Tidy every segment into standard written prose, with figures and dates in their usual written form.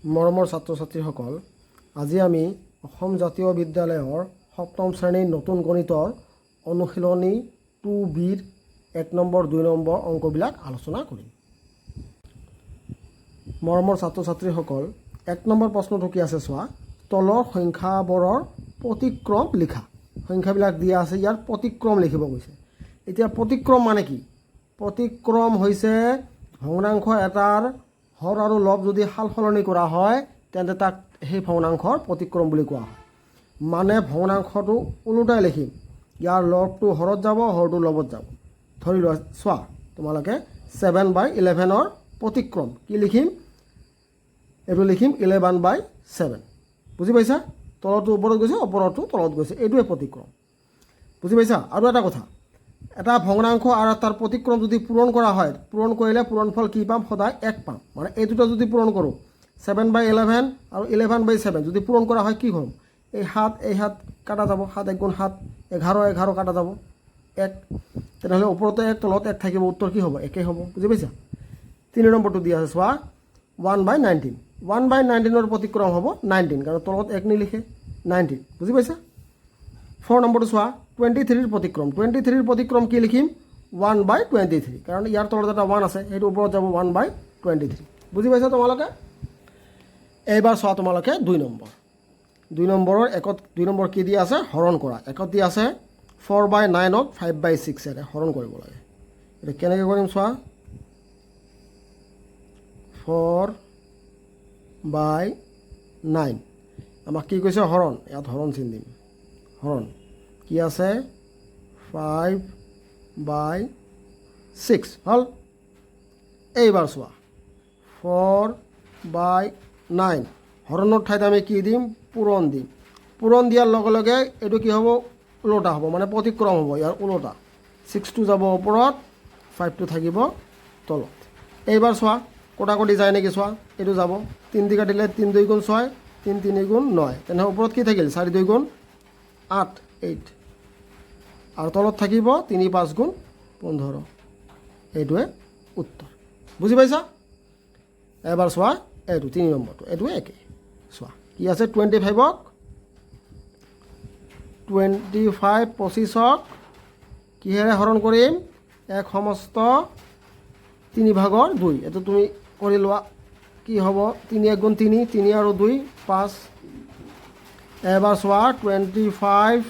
মৰমৰ ছাত্ৰ ছাত্ৰীসকল, আজি আমি অসম জাতীয় বিদ্যালয়ৰ সপ্তম শ্ৰেণীৰ নতুন গণিতৰ অনুশীলনী 2Bৰ 1 নম্বৰ 2 নম্বৰ অংকবিলাক আলোচনা কৰিম। মৰমৰ ছাত্ৰ ছাত্ৰীসকল, 1 নম্বৰ প্ৰশ্নটো কি আছে চোৱা। তলৰ সংখ্যাবোৰৰ প্ৰতিক্ৰম লিখা। সংখ্যাবিলাক দিয়া আছে, ইয়াৰ প্ৰতিক্ৰম লিখিব কৈছে। এতিয়া প্ৰতিক্ৰম মানে কি? প্ৰতিক্ৰম হৈছে ভগ্নাংশ এটাৰ হৰ আৰু লব যদি সাল সলনি কৰা হয় তেন্তে তাক সেই ভগ্নাংশৰ প্ৰতিক্ৰম বুলি কোৱা হয়। মানে ভগ্নাংশটো ওলোটাই লিখিম, ইয়াৰ লবটো হৰত যাব, হৰটো লবত যাব। ধৰি লোৱা চোৱা তোমালোকে 7/11ৰ প্ৰতিক্ৰম কি লিখিম? এইটো লিখিম 11/7। বুজি পাইছা? তলৰটো ওপৰত গৈছে, ওপৰৰটো তলত গৈছে, এইটোৱে প্ৰতিক্ৰম। বুজি পাইছা? আৰু এটা কথা, এটা ভগ্নাংশ আৰু তাৰ প্ৰতিক্ৰম যদি পূৰণ কৰা হয়, পূৰণ কৰিলে পূৰণফল কি পাম? সদায় 1 পাম। মানে এই দুটা যদি পূৰণ কৰোঁ, 7/11 আৰু 11/7 যদি পূৰণ কৰা হয় কি হ'ম? এই 7 কাটা যাব, 7 × 1 = 7, 11 কাটা যাব 1। তেনেহ'লে ওপৰতে 1 তলত 1 থাকিব, উত্তৰ কি হ'ব? একেই হ'ব। বুজি পাইছা? 3 নম্বৰটো দিয়া আছে চোৱা, 1/19। 1/19ৰ প্ৰতিক্ৰম হ'ব 19, কাৰণ তলত 1 নিলিখে 19। বুজি পাইছা? 4 নম্বৰটো চোৱা, 23ৰ প্ৰতিক্ৰম। 23ৰ প্ৰতিক্ৰম কি লিখিম? 1/23, কাৰণ ইয়াৰ তলত এটা 1 আছে, সেইটো ওপৰত যাব 1/23। বুজি পাইছা তোমালোকে? এইবাৰ চোৱা তোমালোকে 2 নম্বৰ। 2 নম্বৰৰ 1ত 2 নম্বৰ কি দিয়া আছে? হৰণ কৰা। 1ত দিয়া আছে 4/9ক 5/6 হৰণ কৰিব লাগে। এতিয়া কেনেকৈ কৰিম চোৱা, 4/9 আমাক কি কৈছে? হৰণ। ইয়াত হৰণ চিন দিম। হৰণ কি আছে? 5/6 হ'ল। এইবাৰ চোৱা 4/9 হৰণৰ ঠাইত আমি কি দিম? পূৰণ দিম। পূৰণ দিয়াৰ লগে লগে এইটো কি হ'ব? ওলোটা হ'ব, মানে প্ৰতিক্ৰম হ'ব, ইয়াৰ ওলোটা। 6টো যাব ওপৰত, 5টো থাকিব তলত। এইবাৰ চোৱা কটাকটি যায় নেকি চোৱা, এইটো যাব। 3 দি কাটিলে 3 2 × 6, 3 3 × 9, তেনেহ'লে ওপৰত কি থাকিল? 4 2 × 8, 8, আৰু তলত থাকিব 3 5 × 15। এইটোৱে উত্তৰ। বুজি পাইছা? এবাৰ চোৱা এইটো 3 নম্বৰটো, এইটোৱে একেই। চোৱা কি আছে? 25ক 25ক কিহেৰে হৰণ কৰিম? 1/3 এইটো তুমি কৰি লোৱা। কি হ'ব? 3 1 × 3, 3 আৰু 2 5। এবাৰ চোৱা 25,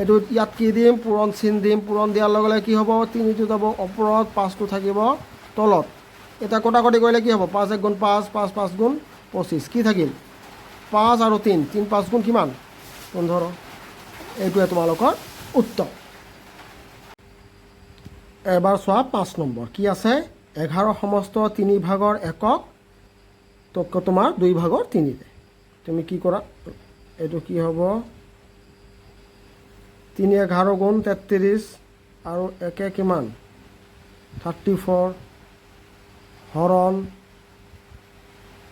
এইটো ইয়াত কি দিম? পূৰণ চিন দিম। পূৰণ দিয়াৰ লগে লগে কি হ'ব? 3টো যাব ওপৰত, 5টো থাকিব তলত। এতিয়া কটাকটি কৰিলে কি হ'ব? 5 1 × 5, 5 5 × 25, কি থাকিল? 5 আৰু 3, 3 5 × কিমান? 15। এইটোৱে তোমালোকৰ উত্তৰ। এবাৰ চোৱা 5 নম্বৰ কি আছে? 11 সমস্ত 3/1 একক তোমাৰ 2/3। তুমি কি কৰা? এইটো কি হ'ব? 3 11 × 33 আৰু 1 কিমান? 34 হৰণ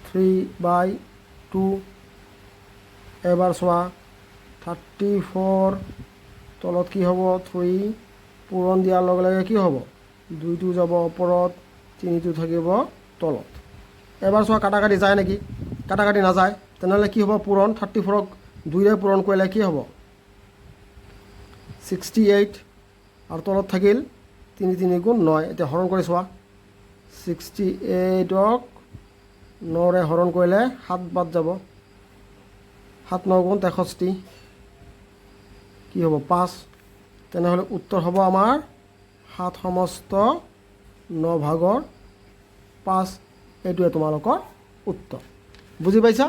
3/2। এবাৰ চোৱা 34 তলত কি হ'ব? 3, পূৰণ দিয়াৰ লগে লগে কি হ'ব? 2টো যাব ওপৰত, 3টো থাকিব তলত। এবাৰ চোৱা কাটাকাটি যায় নেকি? কাটাকাটি নাযায়, তেনেহ'লে কি হ'ব? পূৰণ 34ক 2ৰে পূৰণ কৰিলে কি হ'ব? 68, আৰু তলত থাকিল 3 3 × 9। এতিয়া হৰণ কৰি চোৱা, 68ক 9ৰে হৰণ কৰিলে 7 বাদ যাব, 7 9 × 63, কি হ'ব? 5। তেনেহ'লে উত্তৰ হ'ব আমাৰ 7/9/5। এইটোৱে তোমালোকৰ উত্তৰ। বুজি পাইছা?